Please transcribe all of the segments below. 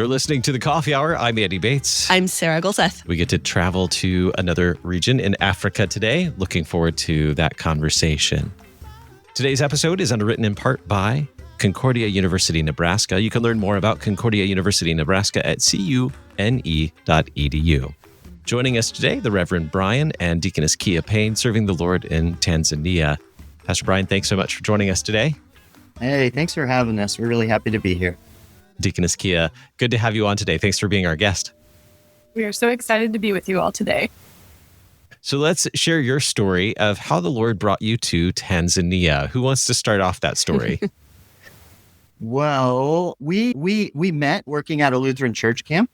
You're listening to The Coffee Hour. I'm Andy Bates. I'm Sarah Golseth. We get to travel to another region in Africa today. Looking forward to that conversation. Today's episode is underwritten in part by Concordia University, Nebraska. You can learn more about Concordia University, Nebraska at cune.edu. Joining us today, the Reverend Brian and Deaconess Kia Payne, serving the Lord in Tanzania. Pastor Brian, thanks so much for joining us today. Hey, thanks for having us. We're really happy to be here. Deaconess Kia, good to have you on today. Thanks for being our guest. We are so excited to be with you all today. So let's share your story of how the Lord brought you to Tanzania. Who wants to start off that story? Well, we met working at a Lutheran church camp,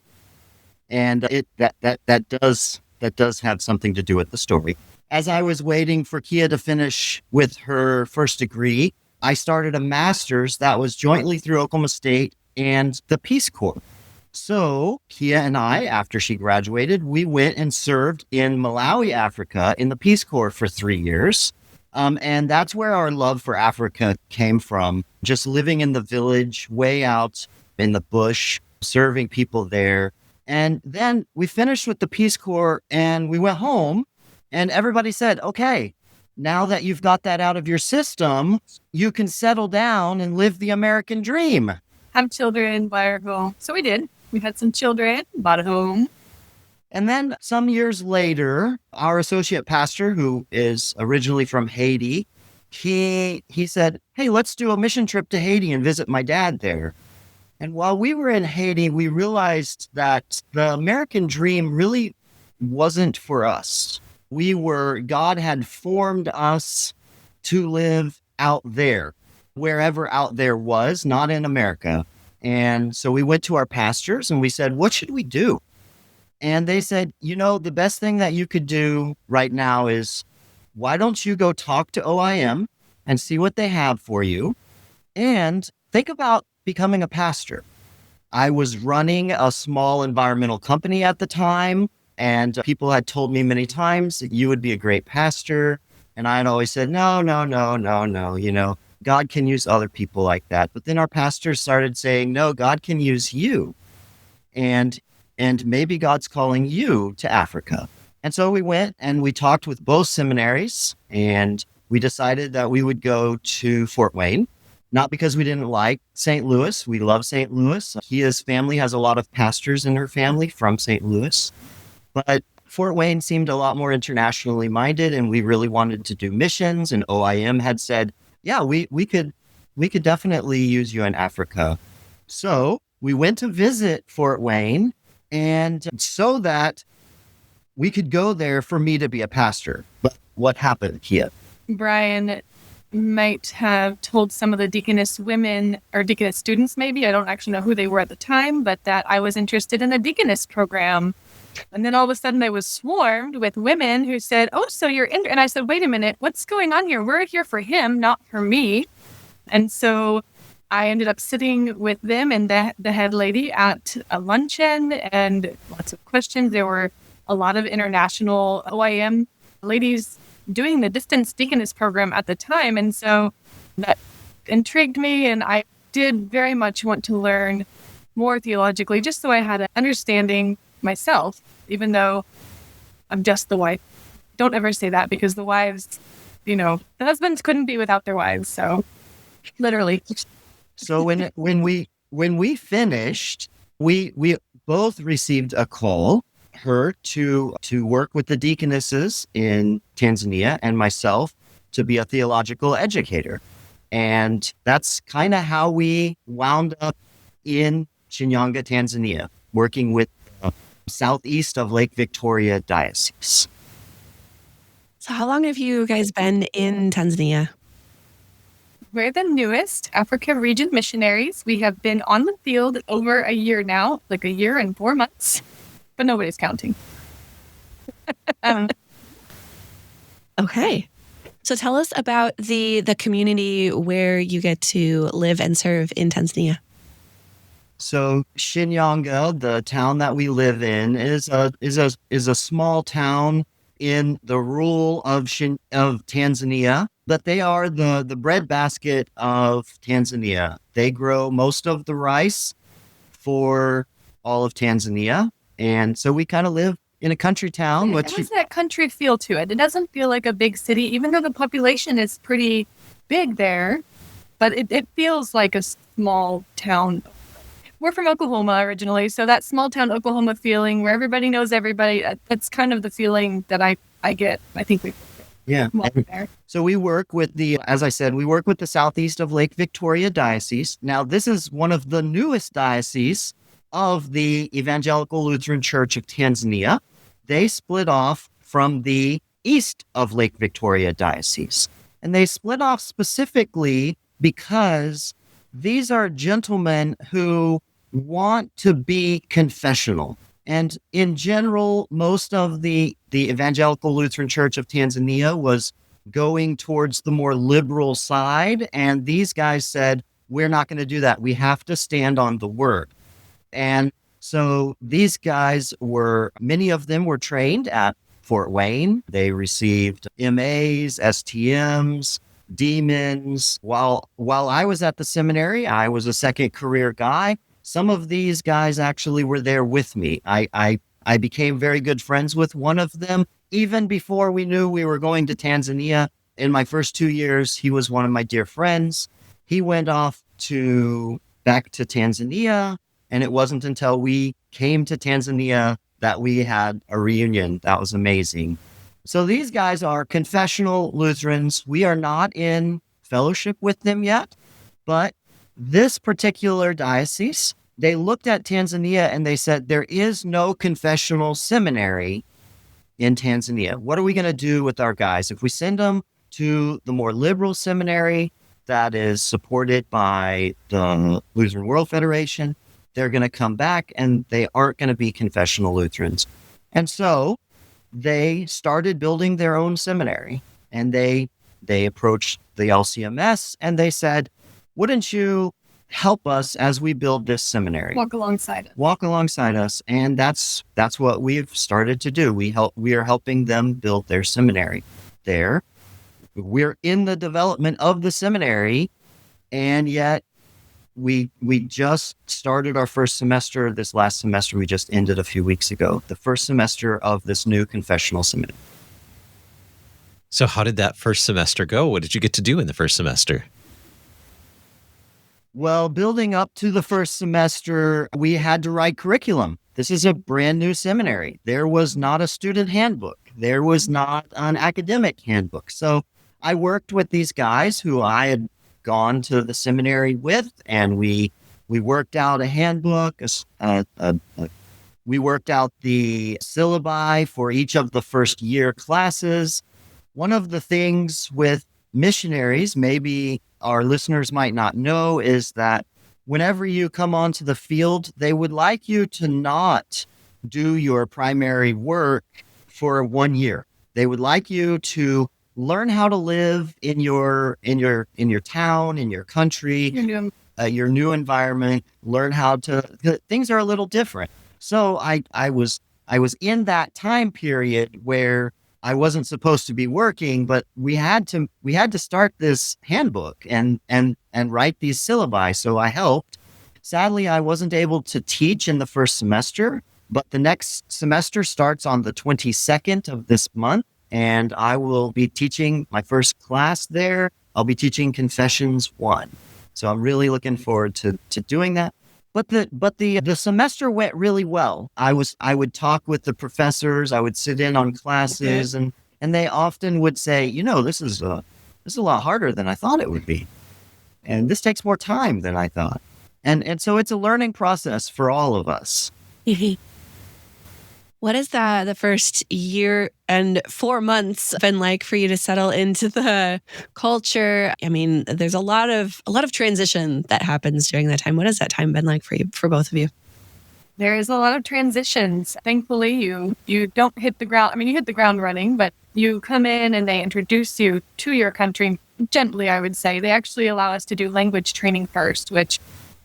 and that does have something to do with the story. As I was waiting for Kia to finish with her first degree, I started a master's that was jointly through Oklahoma State and the Peace Corps. So Kia and I, after she graduated, we went and served in Malawi, Africa, in the Peace Corps for 3 years. And that's where our love for Africa came from, just living in the village, way out in the bush, serving people there. And then we finished with the Peace Corps and we went home and everybody said, okay, now that you've got that out of your system, you can settle down and live the American dream. Have children, buy our home. So we did. We had some children, bought a home. And then some years later, our associate pastor, who is originally from Haiti, he said, hey, let's do a mission trip to Haiti and visit my dad there. And while we were in Haiti, we realized that the American dream really wasn't for us. God had formed us to live out there, wherever out there was, not in America. And so we went to our pastors and we said, what should we do? And they said, the best thing that you could do right now is, why don't you go talk to OIM and see what they have for you and think about becoming a pastor. I was running a small environmental company at the time, and people had told me many times that you would be a great pastor. And I had always said, no, God can use other people like that. But then our pastors started saying, no, God can use you. And maybe God's calling you to Africa. And so we went and we talked with both seminaries and we decided that we would go to Fort Wayne, not because we didn't like St. Louis. We love St. Louis. Kia's family has a lot of pastors in her family from St. Louis, but Fort Wayne seemed a lot more internationally minded and we really wanted to do missions, and OIM had said, yeah, we could definitely use you in Africa. So we went to visit Fort Wayne, and so that we could go there for me to be a pastor. But what happened, Kia? Brian might have told some of the deaconess women or deaconess students, maybe, I don't actually know who they were at the time, but that I was interested in a deaconess program. And then all of a sudden I was swarmed with women who said, oh, so you're in. And I said, wait a minute, what's going on here? We're here for him, not for me. And so I ended up sitting with them and the head lady at a luncheon and lots of questions. There were a lot of international OIM ladies doing the distance deaconess program at the time. And so that intrigued me. And I did very much want to learn more theologically, just so I had an understanding myself, even though I'm just the wife. Don't ever say that, because the wives, the husbands couldn't be without their wives. So literally. So when we finished, we both received a call, her to work with the deaconesses in Tanzania and myself to be a theological educator. And that's kind of how we wound up in Shinyanga, Tanzania, working with southeast of Lake Victoria Diocese. So how long have you guys been in Tanzania? We're the newest Africa region missionaries. We have been on the field over a year now, like a year and 4 months, but nobody's counting. Okay. So tell us about the community where you get to live and serve in Tanzania. So Shinyanga, the town that we live in, is a small town in the rural of Tanzania, but they are the breadbasket of Tanzania. They grow most of the rice for all of Tanzania. And so we kind of live in a country town. It has that country feel to it. It doesn't feel like a big city, even though the population is pretty big there, but it feels like a small town. We're from Oklahoma originally, so that small town Oklahoma feeling where everybody knows everybody, that's kind of the feeling that I get. I think we there. So we work with as I said, we work with the southeast of Lake Victoria Diocese. Now, this is one of the newest dioceses of the Evangelical Lutheran Church of Tanzania. They split off from the east of Lake Victoria Diocese. And they split off specifically because these are gentlemen who want to be confessional. And in general, most of the Evangelical Lutheran Church of Tanzania was going towards the more liberal side. And these guys said, we're not going to do that. We have to stand on the word. And so these guys many of them were trained at Fort Wayne. They received MAs, STMs, demons. While I was at the seminary, I was a second career guy. Some of these guys actually were there with me. I became very good friends with one of them. Even before we knew we were going to Tanzania, in my first 2 years, he was one of my dear friends. He went off back to Tanzania, and it wasn't until we came to Tanzania that we had a reunion. That was amazing. So these guys are confessional Lutherans. We are not in fellowship with them yet, but this particular diocese, they looked at Tanzania and they said, there is no confessional seminary in Tanzania. What are we going to do with our guys? If we send them to the more liberal seminary that is supported by the Lutheran World Federation, they're going to come back and they aren't going to be confessional Lutherans. And so they started building their own seminary, and they approached the LCMS and they said, wouldn't you help us as we build this seminary? Walk alongside us. And that's what we've started to do. We are helping them build their seminary there. We're in the development of the seminary, and yet we just started our first semester. This last semester we just ended a few weeks ago, the first semester of this new confessional seminary. So how did that first semester go? What did you get to do in the first semester? Well, building up to the first semester, we had to write curriculum. This is a brand new seminary. There was not a student handbook. There was not an academic handbook. So I worked with these guys who I had gone to the seminary with, and we worked out a handbook. We worked out the syllabi for each of the first year classes. One of the things with missionaries, maybe our listeners might not know, is that whenever you come onto the field, they would like you to not do your primary work for 1 year. They would like you to learn how to live in your town, in your country, your new environment. Learn how to. Things are a little different. So I was in that time period where I wasn't supposed to be working, but we had to start this handbook and write these syllabi. So I helped. Sadly, I wasn't able to teach in the first semester, but the next semester starts on the 22nd of this month, and I will be teaching my first class there. I'll be teaching Confessions 1. So I'm really looking forward to doing that. But the semester went really well. I would talk with the professors. I would sit in on classes, and they often would say, this is a lot harder than I thought it would be, and this takes more time than I thought. And so it's a learning process for all of us. What has the first year and 4 months been like for you to settle into the culture? I mean, there's a lot of transition that happens during that time. What has that time been like for both of you? There is a lot of transitions. Thankfully, you don't hit the ground. I mean, you hit the ground running, but you come in and they introduce you to your country gently, I would say. They actually allow us to do language training first, which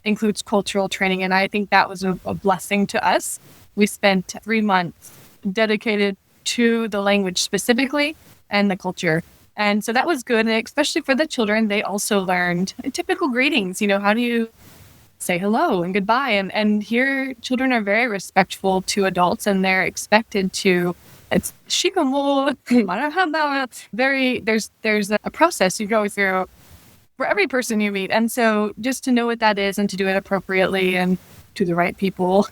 includes cultural training. And I think that was a blessing to us. We spent 3 months dedicated to the language specifically and the culture. And so that was good. And especially for the children, they also learned typical greetings. How do you say hello and goodbye. And here children are very respectful to adults, and they're expected to, it's shikamo, very, there's a process you go through for every person you meet. And so just to know what that is and to do it appropriately and to the right people,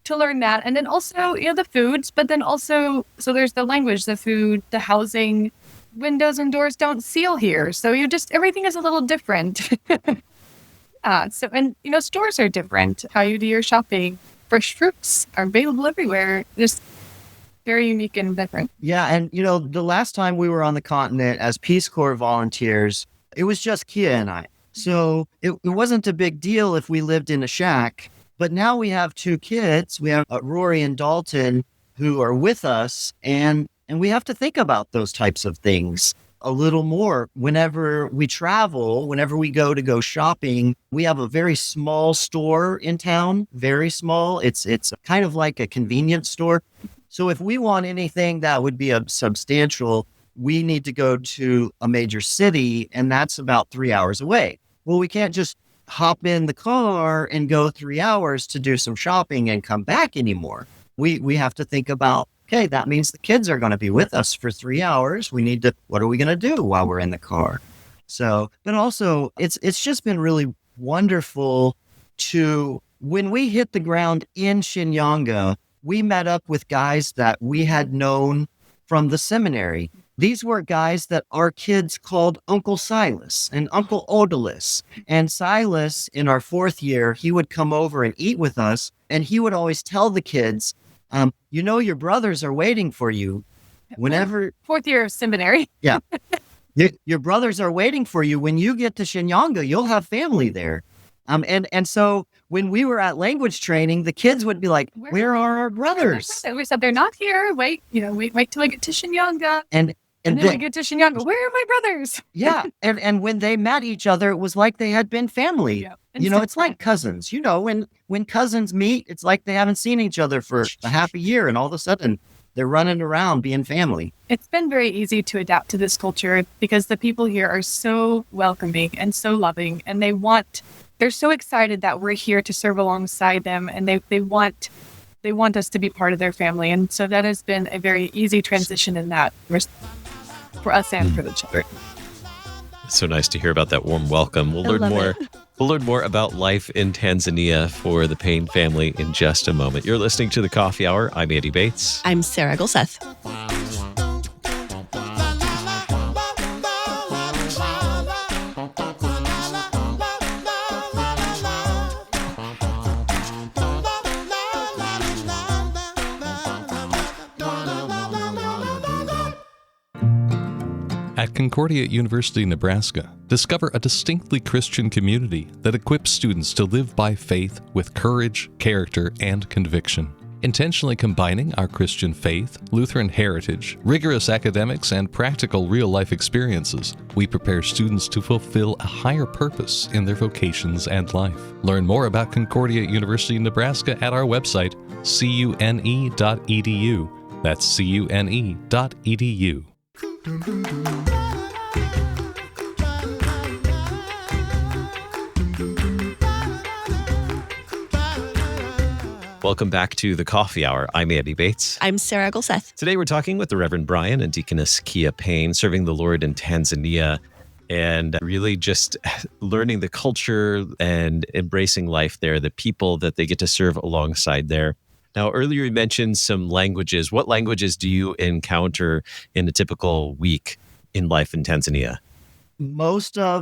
to learn that. And then also, the foods, but then also, so there's the language, the food, the housing, windows and doors don't seal here. So everything is a little different. Stores are different. How you do your shopping. Fresh fruits are available everywhere. Just very unique and different. Yeah. And, the last time we were on the continent as Peace Corps volunteers, it was just Kia and I. So it wasn't a big deal if we lived in a shack. But now we have 2 kids. We have Rory and Dalton who are with us. And we have to think about those types of things a little more. Whenever we travel, whenever we go shopping, we have a very small store in town, very small. It's kind of like a convenience store. So if we want anything that would be substantial, we need to go to a major city, and that's about 3 hours away. Well, we can't just hop in the car and go 3 hours to do some shopping and come back anymore. We have to think about, okay, that means the kids are going to be with us for 3 hours. What are we going to do while we're in the car? So, but also it's just been really wonderful when we hit the ground in Shinyanga, we met up with guys that we had known from the seminary. These were guys that our kids called Uncle Silas and Uncle Odalis. And Silas, in our 4th year, he would come over and eat with us. And he would always tell the kids, your brothers are waiting for you. Whenever 4th year of seminary. Yeah. Your brothers are waiting for you. When you get to Shinyanga, you'll have family there. And so when we were at language training, the kids would be like, where are our brothers? We said, they're not here. Wait till I get to Shinyanga. And then we get to Shinyanga. Where are my brothers? Yeah. And when they met each other, it was like they had been family. Yeah. It's like cousins. When cousins meet, it's like they haven't seen each other for a half a year, and all of a sudden they're running around being family. It's been very easy to adapt to this culture because the people here are so welcoming and so loving, and they're so excited that we're here to serve alongside them, and they want us to be part of their family. And so that has been a very easy transition in that for us and for the children. It's so nice to hear about that warm welcome. We'll learn more about life in Tanzania for the Payne family in just a moment. You're listening to The Coffee Hour. I'm Andy Bates. I'm Sarah Gulseth. At Concordia University, Nebraska, discover a distinctly Christian community that equips students to live by faith with courage, character, and conviction. Intentionally combining our Christian faith, Lutheran heritage, rigorous academics, and practical real-life experiences, we prepare students to fulfill a higher purpose in their vocations and life. Learn more about Concordia University, Nebraska at our website, cune.edu. That's cune.edu. Welcome back to The Coffee Hour. I'm Andy Bates. I'm Sarah Gulseth. Today we're talking with the Reverend Brian and Deaconess Kia Payne, serving the Lord in Tanzania, and really just learning the culture and embracing life there, the people that they get to serve alongside there. Now, earlier you mentioned some languages. What languages do you encounter in a typical week in life in Tanzania? Most people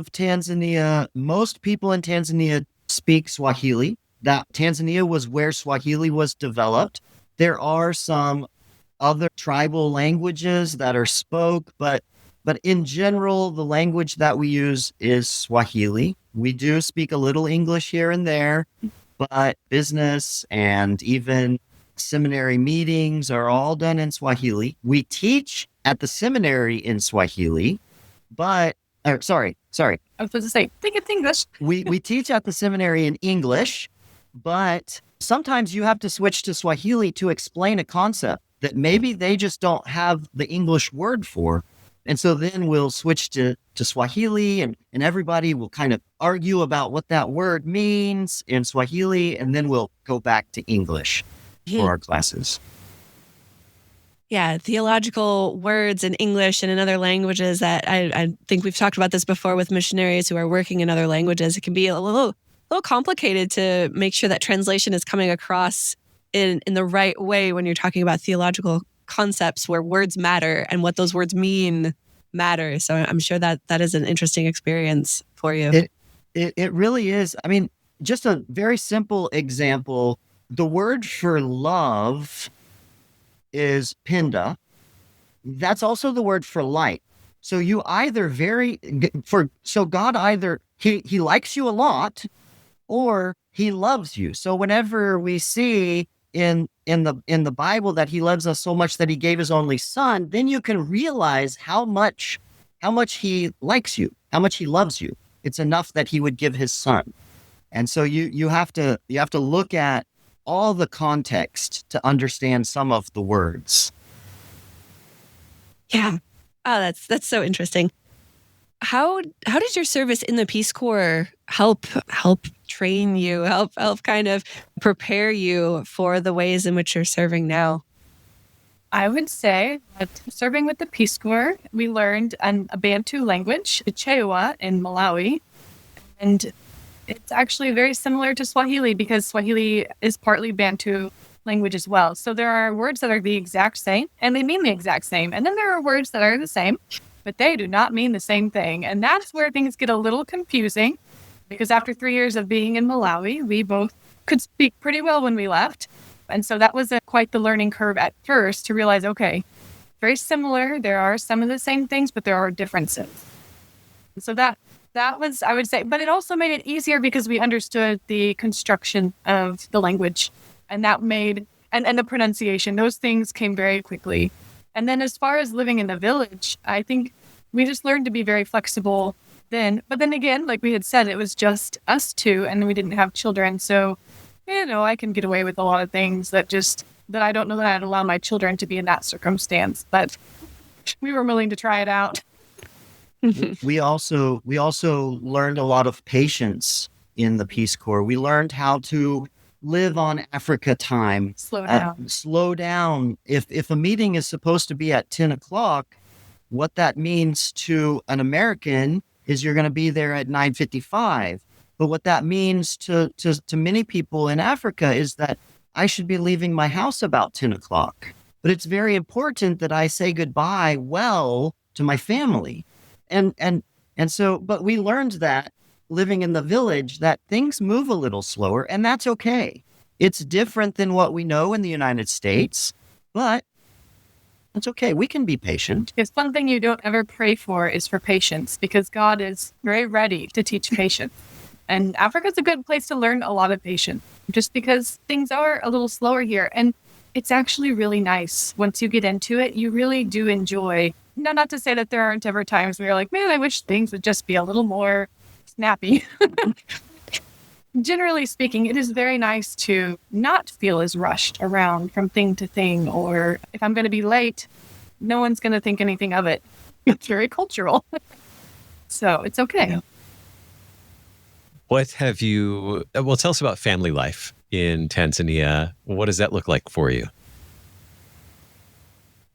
in Tanzania speak Swahili. That Tanzania was where Swahili was developed. There are some other tribal languages that are spoke, but in general, the language that we use is Swahili. We do speak a little English here and there, but business and even seminary meetings are all done in Swahili. We teach at the seminary in Swahili, but sorry. I was supposed to say, think it's English. We teach at the seminary in English, but sometimes you have to switch to Swahili to explain a concept that maybe they just don't have the English word for. And so then we'll switch to Swahili, and everybody will kind of argue about what that word means in Swahili, and then we'll go back to English for our classes. Yeah, theological words in English and in other languages that I think we've talked about this before with missionaries who are working in other languages. It can be a little complicated to make sure that translation is coming across in the right way when you're talking about theological concepts where words matter and what those words mean matter. So I'm sure that is an interesting experience for you. It really is. I mean, just a very simple example. The word for love is pinda. That's also the word for light. So you either God either he likes you a lot or he loves you. So whenever we see in the Bible that he loves us so much that he gave his only son, then you can realize how much he likes you, how much he loves you. It's enough that he would give his son. And so you have to look at all the context to understand some of the words. Yeah. Oh, that's so interesting. How did your service in the Peace Corps help train you, help kind of prepare you for the ways in which you're serving now? I would say that serving with the Peace Corps, we learned a Bantu language, Chewa in Malawi. And it's actually very similar to Swahili because Swahili is partly Bantu language as well. So there are words that are the exact same and they mean the exact same. And then there are words that are the same, but they do not mean the same thing. And that's where things get a little confusing because after 3 years of being in Malawi, we both could speak pretty well when we left. And so that was quite the learning curve at first to realize, okay, very similar. There are some of the same things, but there are differences. And so that was, I would say, but it also made it easier because we understood the construction of the language and that made, and the pronunciation, those things came very quickly. And then as far as living in the village, I think we just learned to be very flexible then. But then again, like we had said, it was just us two and we didn't have children. So, I can get away with a lot of things that I don't know that I'd allow my children to be in that circumstance, but we were willing to try it out. We also learned a lot of patience in the Peace Corps. We learned how to live on Africa time. Slow down. If a meeting is supposed to be at 10 o'clock, what that means to an American is you're going to be there at 9:55. But what that means to many people in Africa is that I should be leaving my house about 10 o'clock. But it's very important that I say goodbye well to my family. And so, but we learned that living in the village, that things move a little slower, and that's okay. It's different than what we know in the United States, but it's okay. We can be patient. Because one thing you don't ever pray for is for patience, because God is very ready to teach patience. And Africa's a good place to learn a lot of patience, just because things are a little slower here. And it's actually really nice. Once you get into it, you really do enjoy. Not to say that there aren't ever times where you're like, man, I wish things would just be a little more snappy. Generally speaking, it is very nice to not feel as rushed around from thing to thing, or if I'm going to be late, no one's going to think anything of it. It's very cultural. So it's okay. Yeah. What have you, well, tell us about family life in Tanzania. What does that look like for you?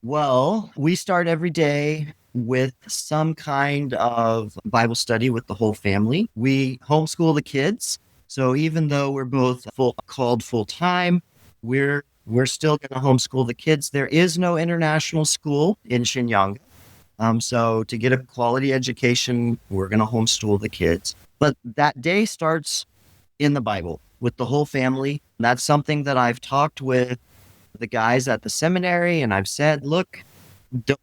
Well, we start every day with some kind of Bible study with the whole family. We homeschool the kids. So even though we're both called full-time, we're still going to homeschool the kids. There is no international school in Shinyanga. So to get a quality education, we're going to homeschool the kids. But that day starts in the Bible with the whole family. That's something that I've talked with the guys at the seminary, and I've said, look,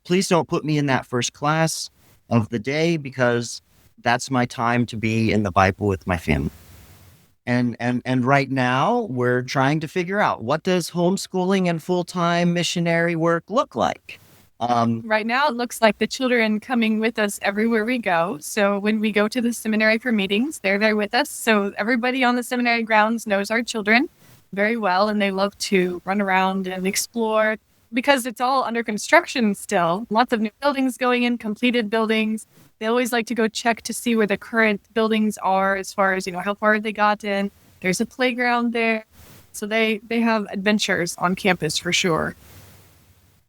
please don't put me in that first class of the day because that's my time to be in the Bible with my family. And right now we're trying to figure out, what does homeschooling and full-time missionary work look like? Right now, it looks like the children coming with us everywhere we go. So when we go to the seminary for meetings, they're there with us. So everybody on the seminary grounds knows our children very well, and they love to run around and explore. because it's all under construction still, lots of new buildings going in, completed buildings. They always like to go check to see where the current buildings are as far as, how far they got in. There's a playground there. So they have adventures on campus for sure.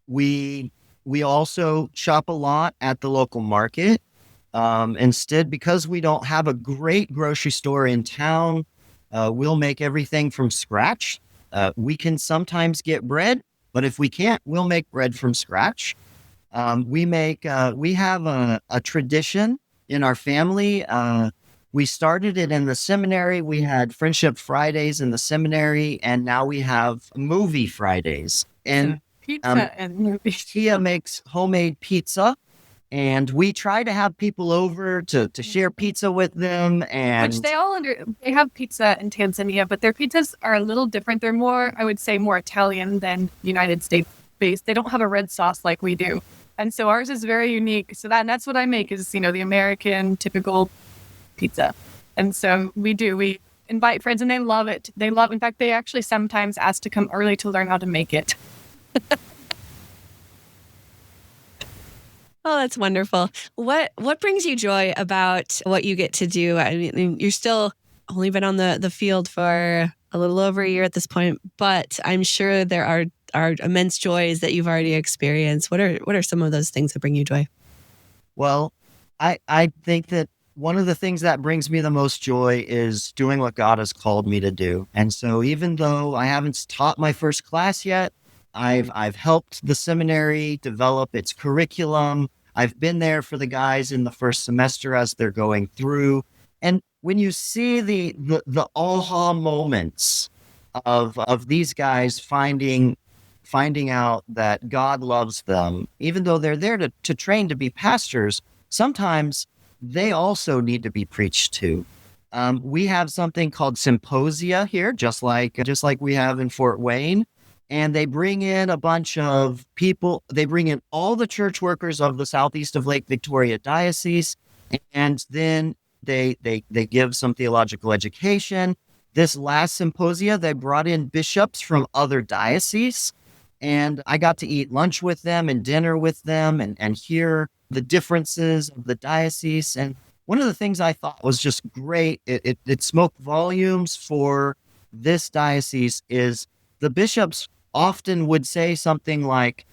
We also shop a lot at the local market. Instead, because we don't have a great grocery store in town, we'll make everything from scratch. We can sometimes get bread, but if we can't, we'll make bread from scratch. We have a tradition in our family. We started it in the seminary. We had Friendship Fridays in the seminary, and now we have Movie Fridays. And pizza and movies. Tia makes homemade pizza, and we try to have people over to share pizza with them. And which they have pizza in Tanzania, but their pizzas are a little different. They're more, I would say, more Italian than United States based. They don't have a red sauce like we do. And so ours is very unique. So that's what I make is, the American typical pizza. And so we invite friends and they love it. In fact, they actually sometimes ask to come early to learn how to make it. Oh, that's wonderful. What brings you joy about what you get to do? I mean, you're still only been on the field for a little over a year at this point, but I'm sure there are immense joys that you've already experienced. What are some of those things that bring you joy? Well, I think that one of the things that brings me the most joy is doing what God has called me to do. And so even though I haven't taught my first class yet, I've helped the seminary develop its curriculum. I've been there for the guys in the first semester as they're going through. And when you see the aha moments of these guys finding out that God loves them, even though they're there to train to be pastors, sometimes they also need to be preached to. We have something called symposia here, just like we have in Fort Wayne. And they bring in a bunch of people. They bring in all the church workers of the southeast of Lake Victoria Diocese. And then they give some theological education. This last symposia, they brought in bishops from other dioceses. And I got to eat lunch with them and dinner with them and hear the differences of the diocese. And one of the things I thought was just great, it spoke volumes for this diocese, is the bishops often would say something like,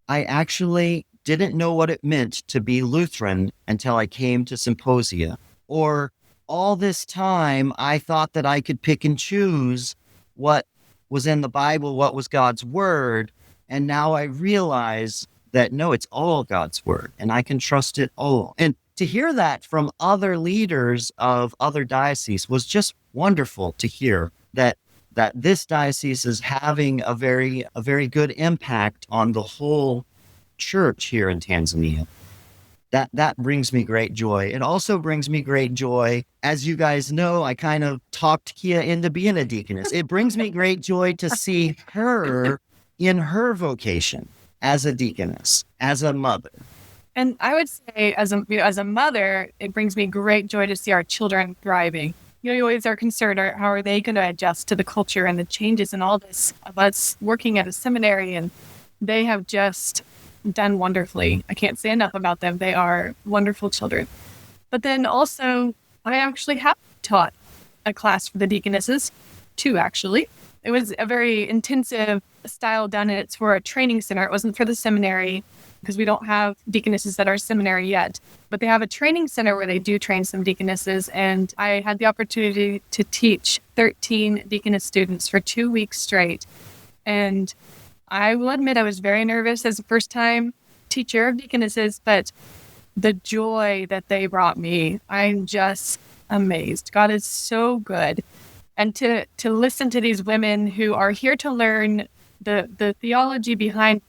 I actually didn't know what it meant to be Lutheran until I came to symposia. Or all this time, I thought that I could pick and choose what was in the Bible, what was God's word. And now I realize that no, it's all God's word and I can trust it all. And to hear that from other leaders of other dioceses was just wonderful to hear that this diocese is having a very good impact on the whole church here in Tanzania. That brings me great joy. It also brings me great joy. As you guys know, I kind of talked Kia into being a deaconess. It brings me great joy to see her in her vocation as a deaconess, as a mother. And I would say as a mother, it brings me great joy to see our children thriving. You always are concerned, how are they going to adjust to the culture and the changes and all this of us working at a seminary, and they have just done wonderfully. I can't say enough about them. They are wonderful children. But then also, I actually have taught a class for the deaconesses, 2 actually. It was a very intensive style done, and it's for a training center. It wasn't for the seminary because we don't have deaconesses at our seminary yet. But they have a training center where they do train some deaconesses. And I had the opportunity to teach 13 deaconess students for 2 weeks straight. And I will admit I was very nervous as a first-time teacher of deaconesses, but the joy that they brought me, I'm just amazed. God is so good. And to listen to these women who are here to learn the theology behind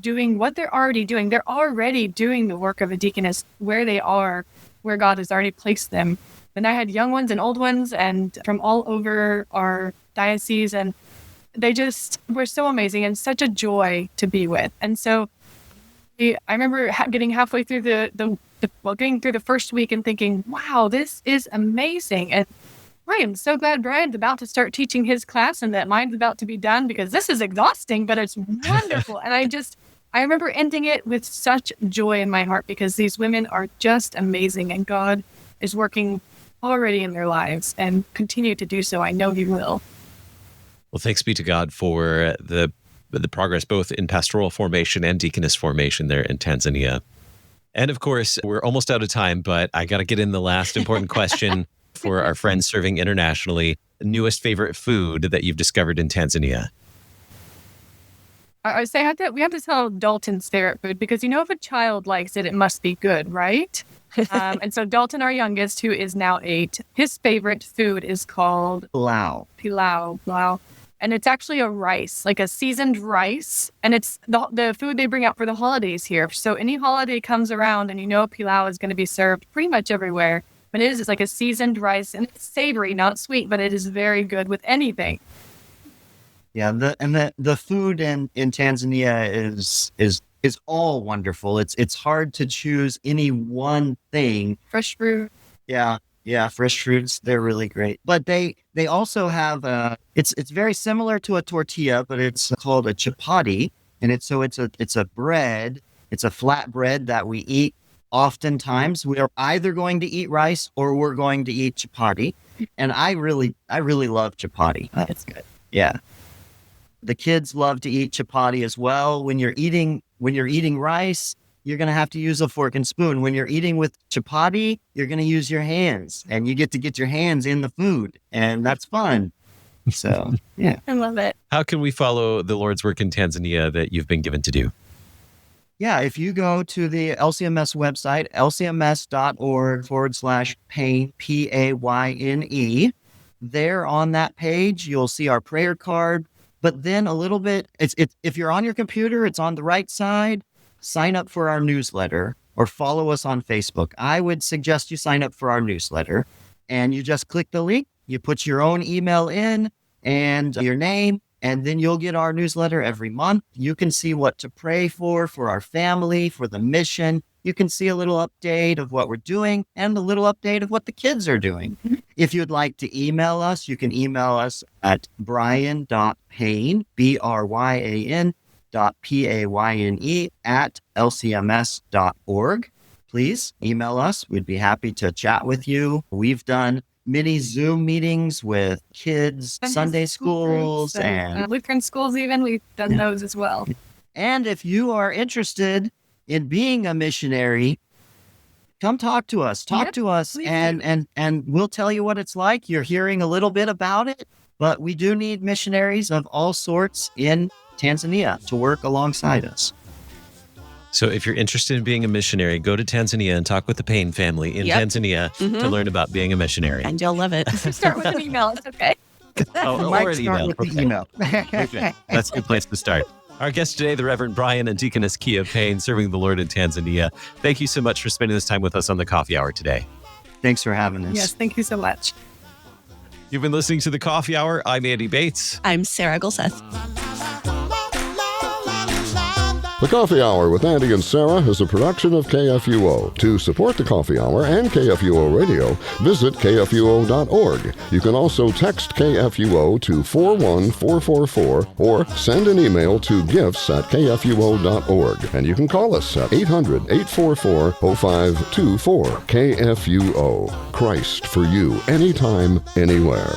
doing what they're already doing. They're already doing the work of a deaconess where they are, where God has already placed them. And I had young ones and old ones and from all over our diocese, and they just were so amazing and such a joy to be with. And so I remember getting halfway through getting through the first week and thinking, wow, this is amazing. And I am so glad Brian's about to start teaching his class and that mine's about to be done because this is exhausting, but it's wonderful. And I remember ending it with such joy in my heart because these women are just amazing and God is working already in their lives and continue to do so. I know He will. Well, thanks be to God for the progress both in pastoral formation and deaconess formation there in Tanzania. And of course, we're almost out of time, but I got to get in the last important question for our friends serving internationally. Newest favorite food that you've discovered in Tanzania? I would say we have to tell Dalton's favorite food because, if a child likes it, it must be good, right? And so Dalton, our youngest, who is now 8, his favorite food is called pilau. And it's actually a rice, like a seasoned rice. And it's the food they bring out for the holidays here. So any holiday comes around and pilau is going to be served pretty much everywhere. But it's like a seasoned rice and it's savory, not sweet, but it is very good with anything. Yeah, the food in Tanzania is all wonderful. It's hard to choose any one thing. Fresh fruit. Yeah, fresh fruits, they're really great. But they also have it's very similar to a tortilla, but it's called a chapati, and it's a bread. It's a flat bread that we eat. Oftentimes, we're either going to eat rice or we're going to eat chapati, and I really love chapati. That's good. Yeah. The kids love to eat chapati as well. When you're eating rice, you're going to have to use a fork and spoon. When you're eating with chapati, you're going to use your hands, and you get your hands in the food, and that's fun. So, yeah. I love it. How can we follow the Lord's work in Tanzania that you've been given to do? Yeah, if you go to the LCMS website, lcms.org/Payne, Payne, there on that page, you'll see our prayer card. But then a little bit, if you're on your computer, it's on the right side. Sign up for our newsletter or follow us on Facebook. I would suggest you sign up for our newsletter, and you just click the link. You put your own email in and your name, and then you'll get our newsletter every month. You can see what to pray for our family, for the mission. You can see a little update of what we're doing and a little update of what the kids are doing. If you'd like to email us, you can email us at brian.payne, BRYAN, .PAYNE @lcms.org. Please email us. We'd be happy to chat with you. We've done many Zoom meetings with kids, Sunday schools, and Lutheran schools even. We've done those as well. And if you are interested in being a missionary, come talk to us. Talk to us, and we'll tell you what it's like. You're hearing a little bit about it, but we do need missionaries of all sorts in Tanzania to work alongside us. So if you're interested in being a missionary, go to Tanzania and talk with the Payne family in Tanzania to learn about being a missionary. And you'll love it. Start with an email. It's okay. Or an email. With the email. Okay. That's a good place to start. Our guest today, the Reverend Brian and Deaconess Kia Payne, serving the Lord in Tanzania. Thank you so much for spending this time with us on the Coffee Hour today. Thanks for having us. Yes, thank you so much. You've been listening to the Coffee Hour. I'm Andy Bates. I'm Sarah Gulseth. The Coffee Hour with Andy and Sarah is a production of KFUO. To support the Coffee Hour and KFUO Radio, visit KFUO.org. You can also text KFUO to 41444 or send an email to gifts@KFUO.org. And you can call us at 800-844-0524. KFUO. Christ for you, anytime, anywhere.